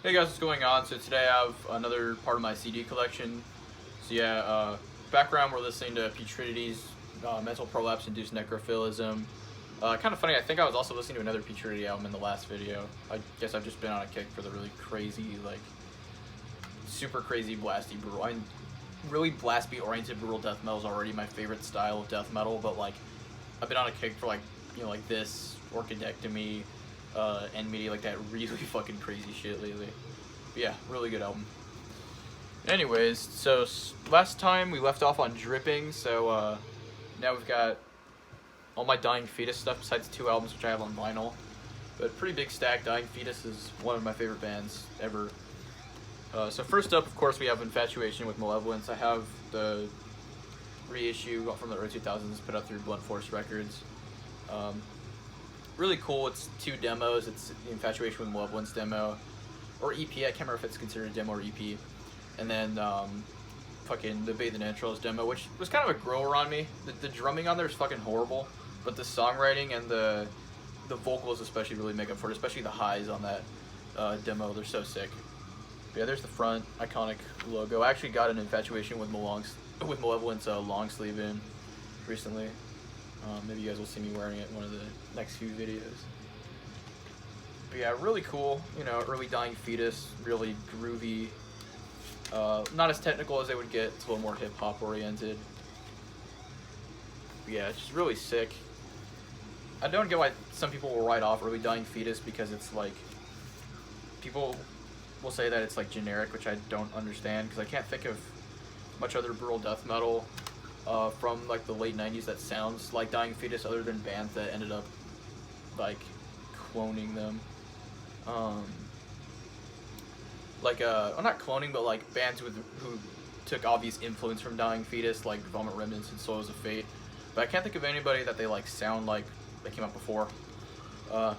Hey guys, what's going on? So today I have another part of my CD collection. So yeah, background, we're listening to Putridity's Mental Prolapse Induced Necrophilism. Kind of funny, I think I was also listening to another Putridity album in the last video. I guess I've just been on a kick for the really crazy, like, super crazy blasty brutal. Really blast beat oriented brutal death metal is already my favorite style of death metal, but like, I've been on a kick for like, like this, Orchidectomy, Enmity, like that really fucking crazy shit lately. But yeah, really good album. Anyways, so last time we left off on Dripping, so now we've got all my Dying Fetus stuff besides 2 albums which I have on vinyl. But pretty big stack. Dying Fetus is one of my favorite bands ever. So first up, of course, we have Infatuation with Malevolence. I have the reissue from the early 2000s put out through Blunt Force Records. Really cool. It's 2 demos. It's the Infatuation with Malevolence demo, or EP. I can't remember if it's considered a demo or EP. And then fucking the Bathe in Entrails demo, which was kind of a grower on me. The drumming on there is fucking horrible, but the songwriting and the vocals especially really make up for it. Especially the highs on that demo. They're so sick. But yeah, there's the front iconic logo. I actually got an Infatuation with Malevolence long sleeve in recently. Maybe you guys will see me wearing it in one of the next few videos. But yeah, really cool. Early Dying Fetus, really groovy. Not as technical as they would get. It's a little more hip hop oriented. But yeah, it's just really sick. I don't get why some people will write off Early Dying Fetus because it's like, people will say that it's like generic, which I don't understand because I can't think of much other brutal death metal from like the late 90s that sounds like Dying Fetus other than bands that ended up like cloning them. Well, not cloning, but like bands who took obvious influence from Dying Fetus, like Vomit Remnants and Souls of Fate. But I can't think of anybody that they like sound like they came out before. But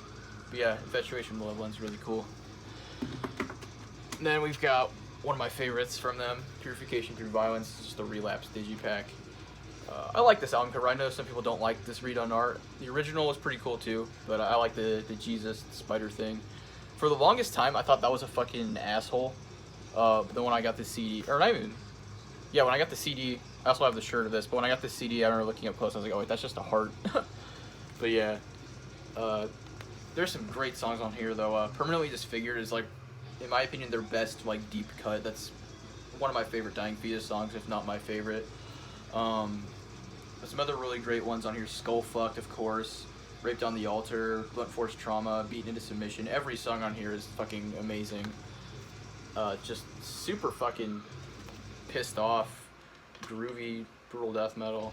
yeah, Infatuation Malevolence is really cool. And then we've got one of my favorites from them, Purification Through Violence. It's just a Relapse digipack. I like this album cover. I know some people don't like this redone art. The original was pretty cool too, but I like the Jesus spider thing. For the longest time, I thought that was a fucking asshole. But then when I got the CD, or not even, yeah, when I got the CD, I also have the shirt of this, but when I got the CD, I remember looking at posts, I was like, oh wait, that's just a heart. But yeah, there's some great songs on here though. Permanently Disfigured is like, in my opinion, their best like deep cut. That's one of my favorite Dying Fetus songs, if not my favorite. There's some other really great ones on here. Skull Fucked, of course. Raped on the Altar, Blunt Force Trauma, Beaten into Submission. Every song on here is fucking amazing. Just super fucking pissed off, groovy, brutal death metal.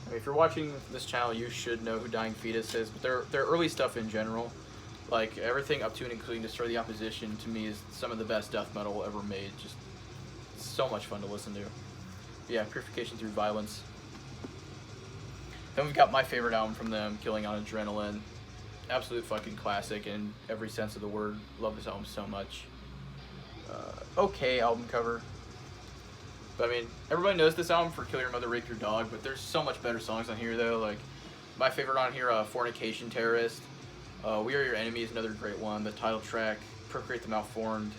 I mean, if you're watching this channel, you should know who Dying Fetus is, but their early stuff in general, like everything up to and including Destroy the Opposition, to me is some of the best death metal ever made. Just so much fun to listen to. But yeah, Purification Through Violence. Then we've got my favorite album from them, Killing on Adrenaline. Absolute fucking classic in every sense of the word. Love this album so much. Okay album cover. But I mean, everybody knows this album for Kill Your Mother, Rape Your Dog, but there's so much better songs on here though. Like, my favorite on here, Fornication Terrorist. We Are Your Enemy is another great one. The title track, Procreate the Malformed,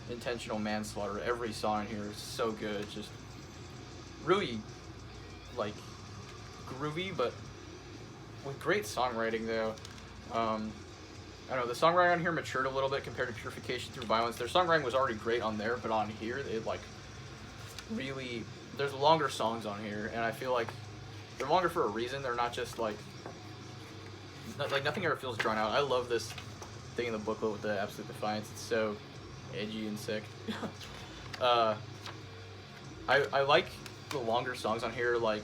Intentional Manslaughter. Every song on here is so good. Just really, like, groovy, but with great songwriting though. I don't know, the songwriting on here matured a little bit compared to Purification Through Violence. Their songwriting was already great on there, but on here it like really, there's longer songs on here, and I feel like they're longer for a reason. They're not just like nothing ever feels drawn out. I love this thing in the booklet with the Absolute Defiance. It's so edgy and sick. I like the longer songs on here, like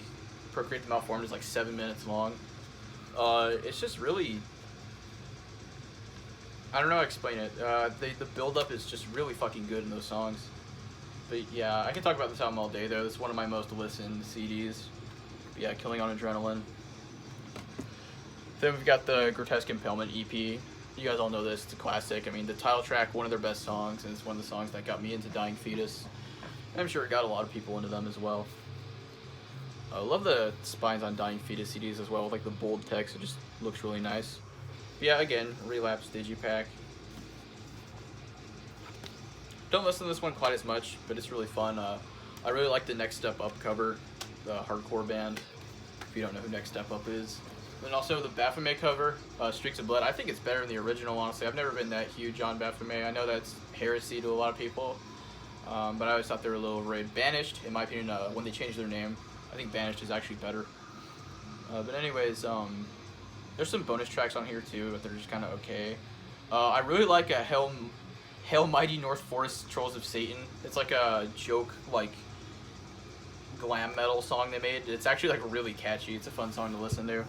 Procreate the Malformed is like 7 minutes long. It's just really, I don't know how to explain it. The build-up is just really fucking good in those songs. But yeah, I can talk about this album all day though. This is one of my most listened CDs. But yeah, Killing on Adrenaline. Then we've got the Grotesque Impalement EP. You guys all know this, it's a classic. I mean, the title track, one of their best songs, and it's one of the songs that got me into Dying Fetus. And I'm sure it got a lot of people into them as well. I love the spines on Dying Fetus CDs as well, with like the bold text. It just looks really nice. Yeah, again, Relapse digipack. Don't listen to this one quite as much, but it's really fun. I really like the Next Step Up cover, the hardcore band, if you don't know who Next Step Up is. And also the Baphomet cover, Streaks of Blood. I think it's better than the original, honestly. I've never been that huge on Baphomet. I know that's heresy to a lot of people, but I always thought they were a little overrated. Banished, in my opinion, when they changed their name, I think Banished is actually better. But anyways, there's some bonus tracks on here too, but they're just kind of okay. I really like a Hail Mighty North Forest Trolls of Satan. It's like a joke, like, glam metal song they made. It's actually like really catchy. It's a fun song to listen to.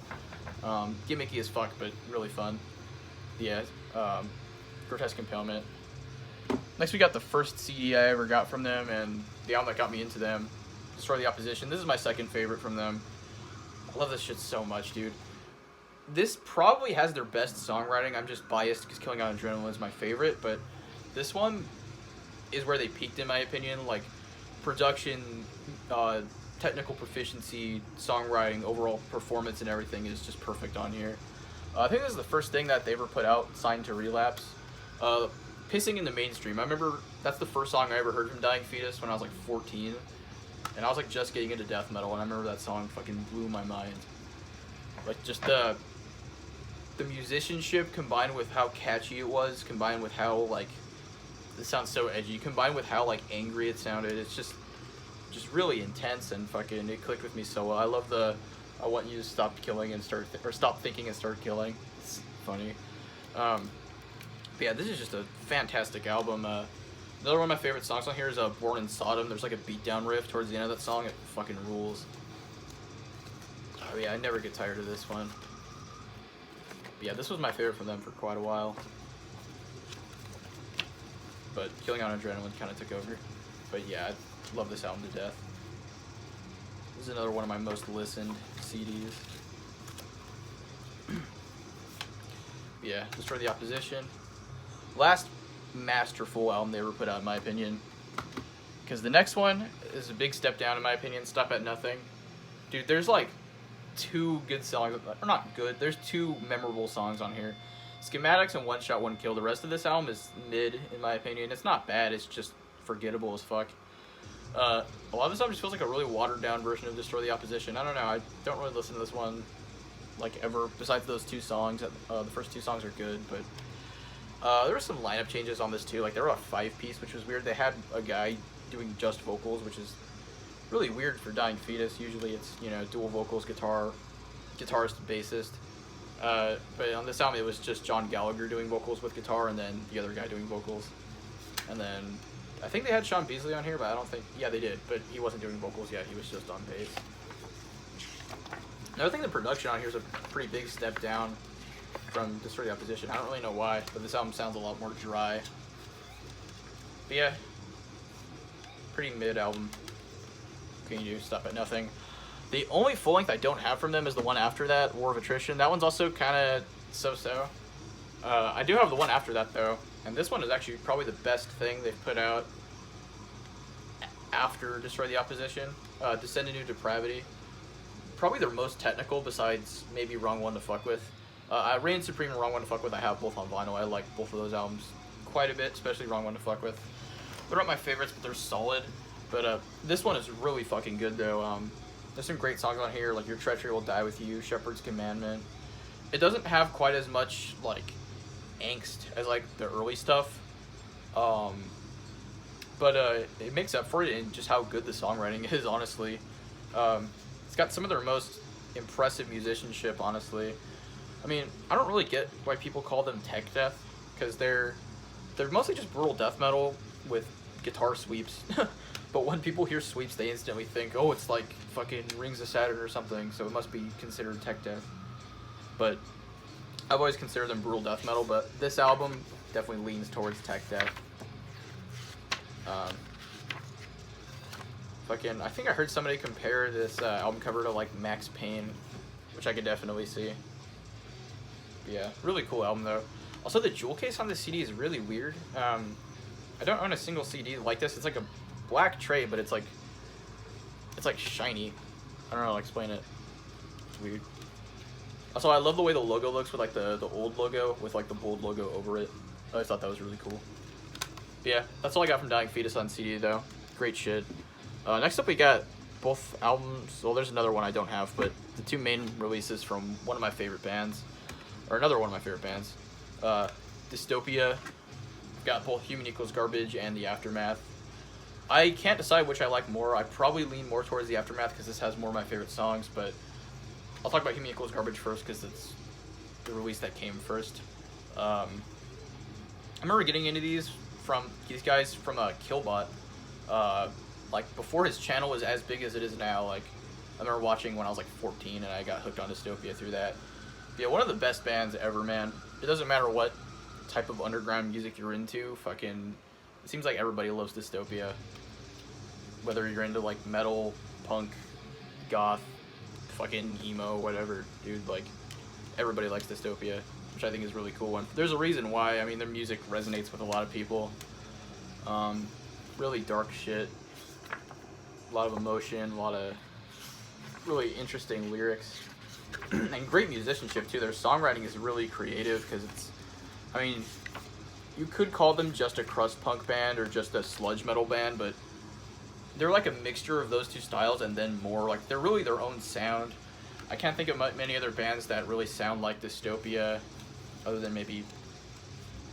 Gimmicky as fuck, but really fun. Yeah, Grotesque Impalement. Next we got the first CD I ever got from them, and the album that got me into them, Destroy the Opposition. This is my second favorite from them. I love this shit so much, dude. This probably has their best songwriting. I'm just biased because Killing on Adrenaline is my favorite, but this one is where they peaked in my opinion. Like, production, technical proficiency, songwriting, overall performance and everything is just perfect on here. I think this is the first thing that they ever put out signed to Relapse. Pissing in the Mainstream. I remember that's the first song I ever heard from Dying Fetus when I was like 14. And I was like just getting into death metal, and I remember that song fucking blew my mind. Like, just the musicianship combined with how catchy it was, combined with how, like, this sounds so edgy, combined with how, like, angry it sounded. It's just really intense, and fucking it clicked with me so well. I love the I want you to stop killing and stop thinking and start killing. It's funny. But yeah, this is just a fantastic album. Another one of my favorite songs on here is Born in Sodom. There's like a beatdown riff towards the end of that song. It fucking rules. Oh yeah, I never get tired of this one. But yeah, this was my favorite from them for quite a while. But Killing on Adrenaline kind of took over. But yeah, I love this album to death. This is another one of my most listened CDs. Yeah, Destroy the Opposition. Last masterful album they ever put out, in my opinion. Because the next one is a big step down, in my opinion. Stop at Nothing. Dude, there's like 2 good songs. Or not good, there's 2 memorable songs on here. Schematics and One Shot, One Kill. The rest of this album is mid, in my opinion. It's not bad, it's just forgettable as fuck. A lot of this album just feels like a really watered down version of Destroy the Opposition. I don't know, I don't really listen to this one like ever, besides those 2 songs. The first 2 songs are good, but there were some lineup changes on this too. Like, they were a 5-piece, which was weird. They had a guy doing just vocals, which is really weird for Dying Fetus. Usually it's, you know, dual vocals, guitarist, bassist. But on this album it was just John Gallagher doing vocals with guitar, and then the other guy doing vocals. And then I think they had Sean Beasley on here, but I don't think... Yeah, they did, but he wasn't doing vocals yet. He was just on bass. Another thing, the production on here is a pretty big step down from Destroy the Opposition. I don't really know why, but this album sounds a lot more dry. But yeah, pretty mid album. Can you do Stop at Nothing? The only full length I don't have from them is the one after that, War of Attrition. That one's also kind of so-so. I do have the one after that though, and this one is actually probably the best thing they've put out after Destroy the Opposition. Descend into Depravity. Probably their most technical, besides maybe Wrong One to Fuck With. Reign Supreme and Wrong One to Fuck With I have both on vinyl. I like both of those albums quite a bit, especially Wrong One to Fuck With. They're not my favorites, but they're solid. But this one is really fucking good though. There's some great songs on here, like Your Treachery Will Die With You, Shepherd's Commandment. It doesn't have quite as much like angst as like the early stuff, but it makes up for it in just how good the songwriting is, honestly. It's got some of their most impressive musicianship, honestly. I mean, I don't really get why people call them tech death, because they're mostly just brutal death metal with guitar sweeps. But when people hear sweeps, they instantly think, oh, it's like fucking Rings of Saturn or something, so it must be considered tech death. But I've always considered them brutal death metal, but this album definitely leans towards tech death. I think I heard somebody compare this album cover to like Max Payne, which I could definitely see. But yeah, really cool album though. Also, the jewel case on this CD is really weird. I don't own a single CD like this. It's like a black tray, but it's like shiny. I don't know how to explain it. It's weird. Also, I love the way the logo looks with like the old logo with like the bold logo over it. I always thought that was really cool. But yeah, that's all I got from Dying Fetus on CD though. Great shit. Next up we got both albums. Well, there's another one I don't have, but the two main releases from one of my favorite bands, or another one of my favorite bands, Dystopia. Got both Human Equals Garbage and The Aftermath. I can't decide which I like more. I probably lean more towards The Aftermath because this has more of my favorite songs, but I'll talk about Human Equals Garbage first because it's the release that came first. I remember getting into these guys from Killbot. Like before his channel was as big as it is now. Like I remember watching when I was like 14 and I got hooked on Dystopia through that. But yeah, one of the best bands ever, man. It doesn't matter what type of underground music you're into, fucking it seems like everybody loves Dystopia. Whether you're into like metal, punk, goth, fucking emo, whatever, dude, like everybody likes Dystopia, which I think is really cool. And there's a reason why. I mean, their music resonates with a lot of people. Really dark shit, a lot of emotion, a lot of really interesting lyrics, and great musicianship too. Their songwriting is really creative because I mean, you could call them just a crust punk band or just a sludge metal band, but they're like a mixture of those two styles and then more. Like, they're really their own sound. I can't think of many other bands that really sound like Dystopia, other than maybe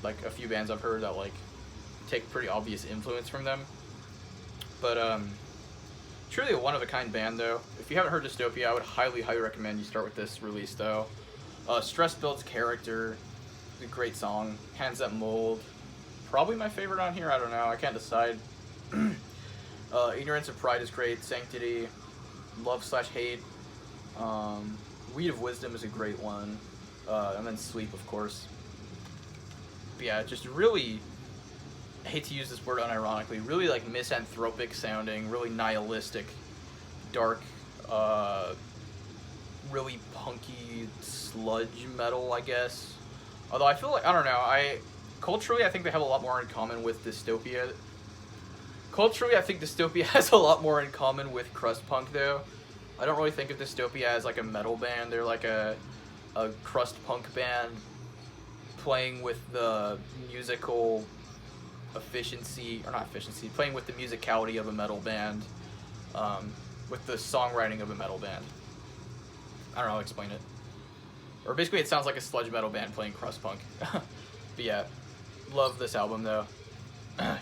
like a few bands I've heard that like take pretty obvious influence from them. But truly a one-of-a-kind band though. If you haven't heard Dystopia, I would highly recommend you start with this release though. Stress Builds Character, a great song. Hands That Mold, probably my favorite on here. I don't know, I can't decide. Ignorance of Pride is great. Sanctity, Love/Hate, Weed of Wisdom is a great one, and then Sleep, of course. But yeah, just really, I hate to use this word unironically, really like misanthropic sounding, really nihilistic, dark, really punky sludge metal, I guess. Although I feel like, I don't know, culturally I think they have a lot more in common with Dystopia. Culturally, I think Dystopia has a lot more in common with crust punk though. I don't really think of Dystopia as like a metal band. They're like a crust punk band playing with the musical playing with the musicality of a metal band, with the songwriting of a metal band. I don't know how to explain it. Or basically it sounds like a sludge metal band playing crust punk. But yeah, love this album though.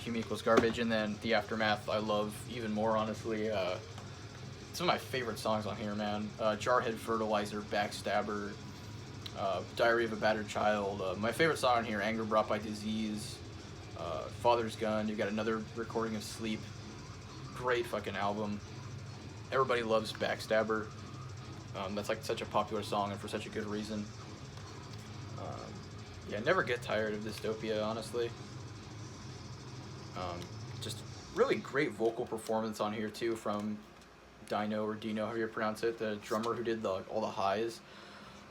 Human Equals Garbage, and then The Aftermath I love even more, honestly. Some of my favorite songs on here, man. Jarhead Fertilizer, Backstabber, Diary of a Battered Child. My favorite song on here, Anger Brought by Disease, Father's Gun. You got another recording of Sleep. Great fucking album. Everybody loves Backstabber. That's like such a popular song and for such a good reason. Yeah, never get tired of Dystopia, honestly. Just really great vocal performance on here too from Dino, or Dino, however you pronounce it, the drummer who did all the highs.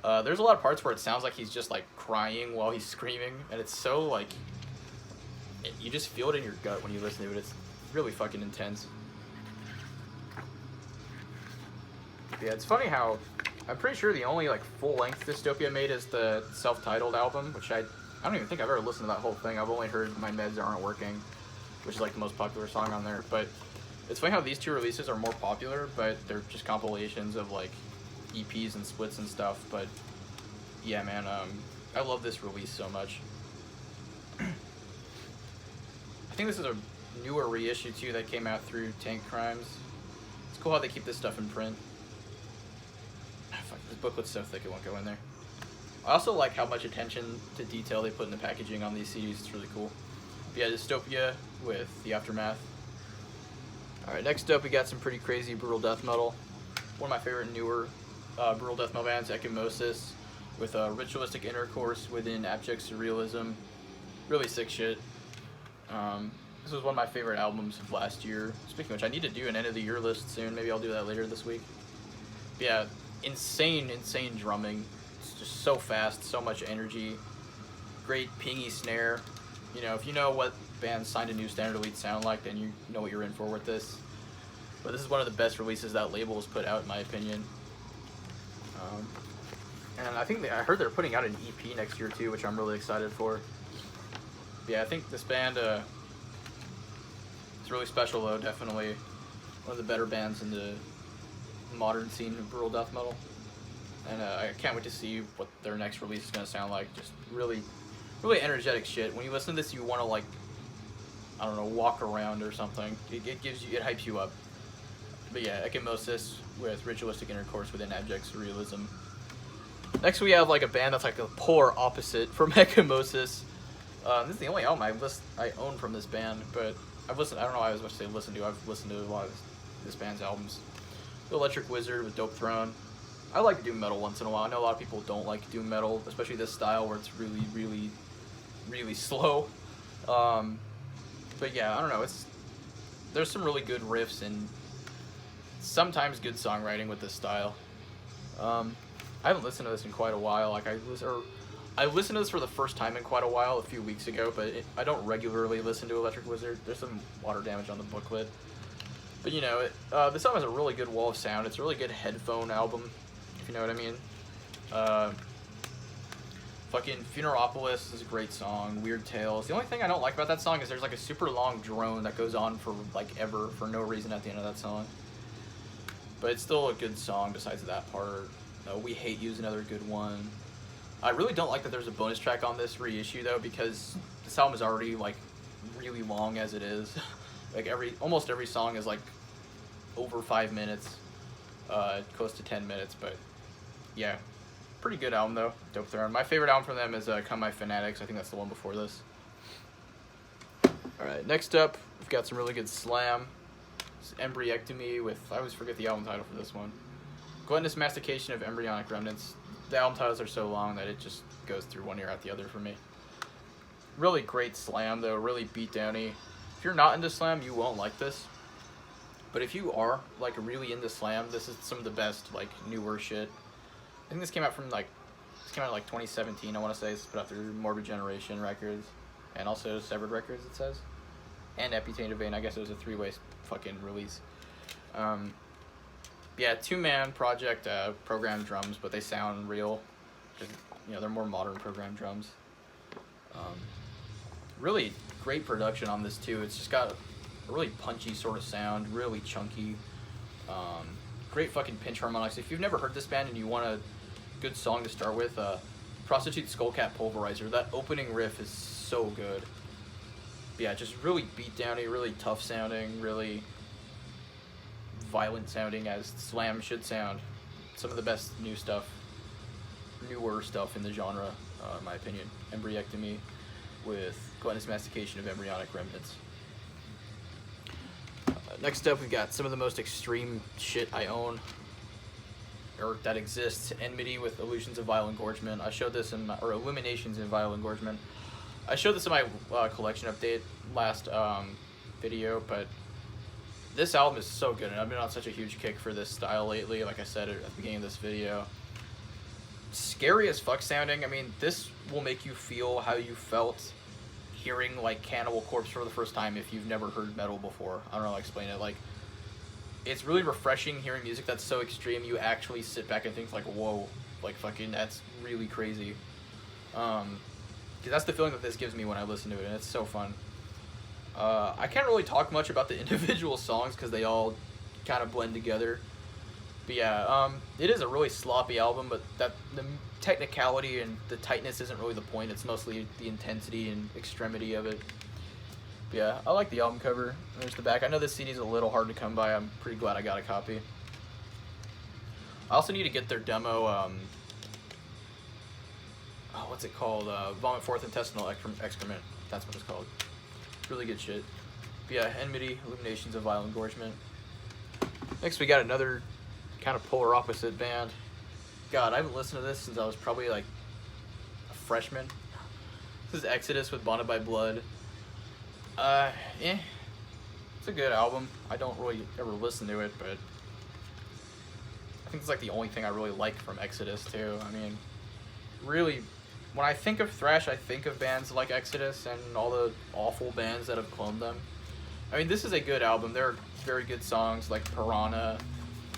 There's a lot of parts where it sounds like he's just like crying while he's screaming, and it's so like, you just feel it in your gut when you listen to it. It's really fucking intense. Yeah, it's funny how I'm pretty sure the only like full-length Dystopia made is the self-titled album, which I don't even think I've ever listened to that whole thing. I've only heard My Meds Aren't Working, which is like the most popular song on there. But it's funny how these two releases are more popular, but they're just compilations of like EPs and splits and stuff. But yeah, man, I love this release so much. I think this is a newer reissue too that came out through Tank Crimes. It's cool how they keep this stuff in print. Fuck, this booklet's so thick it won't go in there. I also like how much attention to detail they put in the packaging on these CDs. It's really cool. But yeah, Dystopia with The Aftermath. Alright, next up we got some pretty crazy brutal death metal. One of my favorite newer brutal death metal bands, Ecchymosis, with ritualistic intercourse within abject surrealism. Really sick shit. This was one of my favorite albums of last year. Speaking of which, I need to do an end of the year list soon. Maybe I'll do that later this week. But yeah, insane drumming. It's just so fast, so much energy. Great pingy snare. You know, if you know what bands signed to New Standard Elite sound like, then you know what you're in for with this. But this is one of the best releases that label has put out, in my opinion. And I think I heard they're putting out an EP next year too, which I'm really excited for. But yeah, I think this band, It's really special though, definitely one of the better bands in the modern scene of brutal death metal. And I can't wait to see what their next release is going to sound like. Just really, really energetic shit. When you listen to this, you want to, like, I don't know, walk around or something. It gives you, it hypes you up. But yeah, Ecchymosis with ritualistic intercourse within abject surrealism. Next we have like a band that's like the polar opposite from Ecchymosis. This is the only album I own from this band, but I've listened, I don't know why I was about to say listen to, I've listened to a lot of this band's albums. The Electric Wizard with Dope Throne. I like doom metal once in a while. I know a lot of people don't like doom metal, especially this style where it's really, really, really slow. But yeah, I don't know. There's some really good riffs and sometimes good songwriting with this style. I haven't listened to this in quite a while. Like I listened to this for the first time in quite a while a few weeks ago, but I don't regularly listen to Electric Wizard. There's some water damage on the booklet. But you know, this album has a really good wall of sound. It's a really good headphone album, if you know what I mean. Fucking Funeralopolis is a great song. Weird Tales. The only thing I don't like about that song is there's like a super long drone that goes on for like ever for no reason at the end of that song. But it's still a good song besides that part. We Hate You is another good one. I really don't like that there's a bonus track on this reissue though, because this album is already like really long as it is. Like almost every song is like over 5 minutes, close to 10 minutes, but yeah, pretty good album though. Dope Throne. My favorite album from them is Come My Fanatics. I think that's the one before this. Alright, next up, we've got some really good slam. It's Embryectomy with, I always forget the album title for this one. Gluttonous Mastication of Embryonic Remnants. The album titles are so long that it just goes through one ear out the other for me. Really great slam though, really beatdowny. If you're not into slam, you won't like this. But if you are like really into slam, this is some of the best like newer shit. I think this came out in like 2017. I want to say it's put out through Morbid Generation Records and also Severed Records, it says, and Epitated Vein. I guess it was a 3-way fucking release. Yeah, 2-man project, programmed drums, but they sound real. Just, you know, they're more modern programmed drums. Really great production on this too. It's just got a really punchy sort of sound, really chunky. Great fucking pinch harmonics. If you've never heard this band and you want a good song to start with, Prostitute Skullcat Pulverizer. That opening riff is so good. But yeah, just really beatdowny, really tough sounding, really violent sounding as slam should sound. Some of the best newer stuff in the genre, in my opinion. Embryectomy with Gluttonous Mastication of Embryonic Remnants. Next up, we've got some of the most extreme shit I own, or that exists. Enmity with Illusions of Vile Engorgement. I showed this in or Illuminations in Vile Engorgement. I showed this in my collection update last video, but this album is so good, and I've been on such a huge kick for this style lately, like I said at the beginning of this video. Scary as fuck sounding. I mean, this will make you feel how you felt hearing, like, Cannibal Corpse for the first time if you've never heard metal before. I don't know how to explain it. Like, it's really refreshing hearing music that's so extreme you actually sit back and think, like, whoa, like, fucking, that's really crazy. Because that's the feeling that this gives me when I listen to it, and it's so fun. I can't really talk much about the individual songs because they all kind of blend together. But yeah, it is a really sloppy album, but the technicality and the tightness isn't really the point. It's mostly the intensity and extremity of it. But yeah, I like the album cover. There's the back. I know this CD is a little hard to come by. I'm pretty glad I got a copy. I also need to get their demo, what's it called? Vomit Forth Intestinal Excrement. That's what it's called. Really good shit. But yeah, Enmity, Illuminations of Vile Engorgement. Next we got another kind of polar opposite band. God, I haven't listened to this since I was probably like a freshman. This is Exodus with Bonded by Blood. It's a good album. I don't really ever listen to it, but I think it's like the only thing I really like from Exodus too. I mean, really, when I think of thrash, I think of bands like Exodus and all the awful bands that have cloned them. I mean, this is a good album. There are very good songs like Piranha,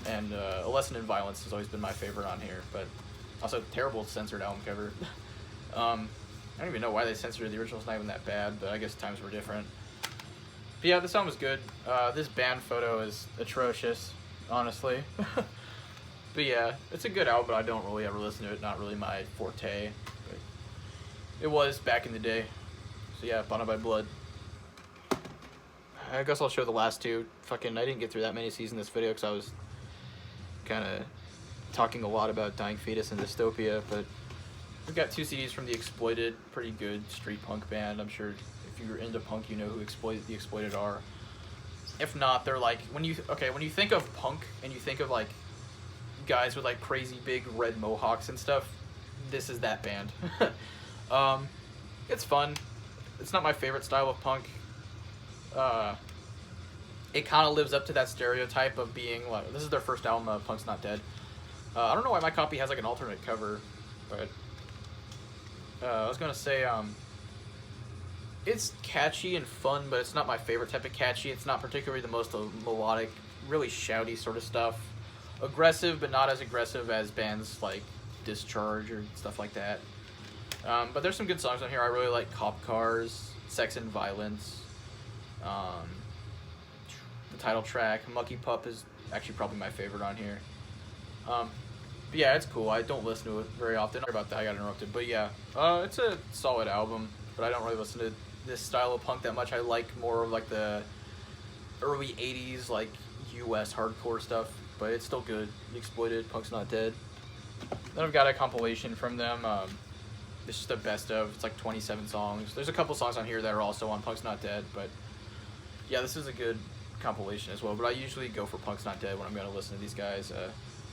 and A Lesson in Violence has always been my favorite on here, but also terrible censored album cover. I don't even know why they censored it. The original's not even that bad, but I guess times were different. But yeah, this song was good. This band photo is atrocious, honestly. But yeah, it's a good album, but I don't really ever listen to it. Not really my forte. But it was back in the day. So yeah, Bonded by Blood. I guess I'll show the last two. Fucking, I didn't get through that many C's in this video because I was kind of talking a lot about Dying Fetus and Dystopia, but we've got 2 CDs from The Exploited, pretty good street punk band. I'm sure if you're into punk, you know who The Exploited are. If not, they're like, when you think of punk and you think of like guys with like crazy big red mohawks and stuff, this is that band. It's fun. It's not my favorite style of punk. It kind of lives up to that stereotype of being like, this is their first album, Punk's Not Dead. I don't know why my copy has like an alternate cover, but I was gonna say, it's catchy and fun, but it's not my favorite type of catchy. It's not particularly the most melodic, really shouty sort of stuff. Aggressive, but not as aggressive as bands like Discharge or stuff like that. But there's some good songs on here. I really like Cop Cars, Sex and Violence. The title track, Mucky Pup, is actually probably my favorite on here. But yeah, it's cool. I don't listen to it very often. Sorry about that, I got interrupted. But yeah, it's a solid album, but I don't really listen to this style of punk that much. I like more of like the early 80s, like US hardcore stuff, but it's still good. The Exploited, Punk's Not Dead. Then I've got a compilation from them. This is the best of. It's like 27 songs. There's a couple songs on here that are also on Punk's Not Dead, but yeah, this is a good compilation as well. But I usually go for Punk's Not Dead when I'm going to listen to these guys.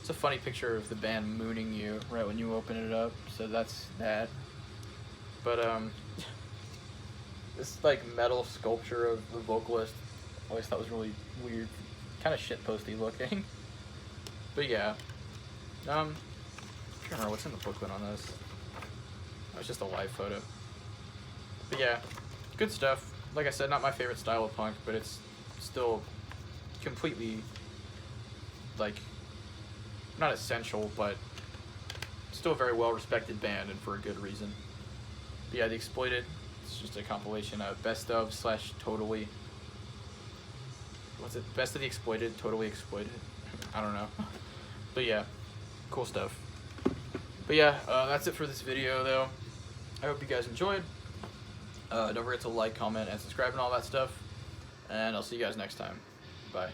It's a funny picture of the band mooning you right when you open it up, so that's that. But this like metal sculpture of the vocalist, I always thought was really weird, kind of shitposty looking. But yeah, I don't remember what's in the booklet on this. Oh, it's just a live photo. But yeah, good stuff. Like I said, not my favorite style of punk, but it's still completely like, not essential, but still a very well-respected band, and for a good reason. But yeah, The Exploited, it's just a compilation of best of / totally, what's it, best of The Exploited, totally exploited, I don't know. But yeah, cool stuff. But yeah, that's it for this video though. I hope you guys enjoyed. Don't forget to like, comment, and subscribe and all that stuff, and I'll see you guys next time. Bye.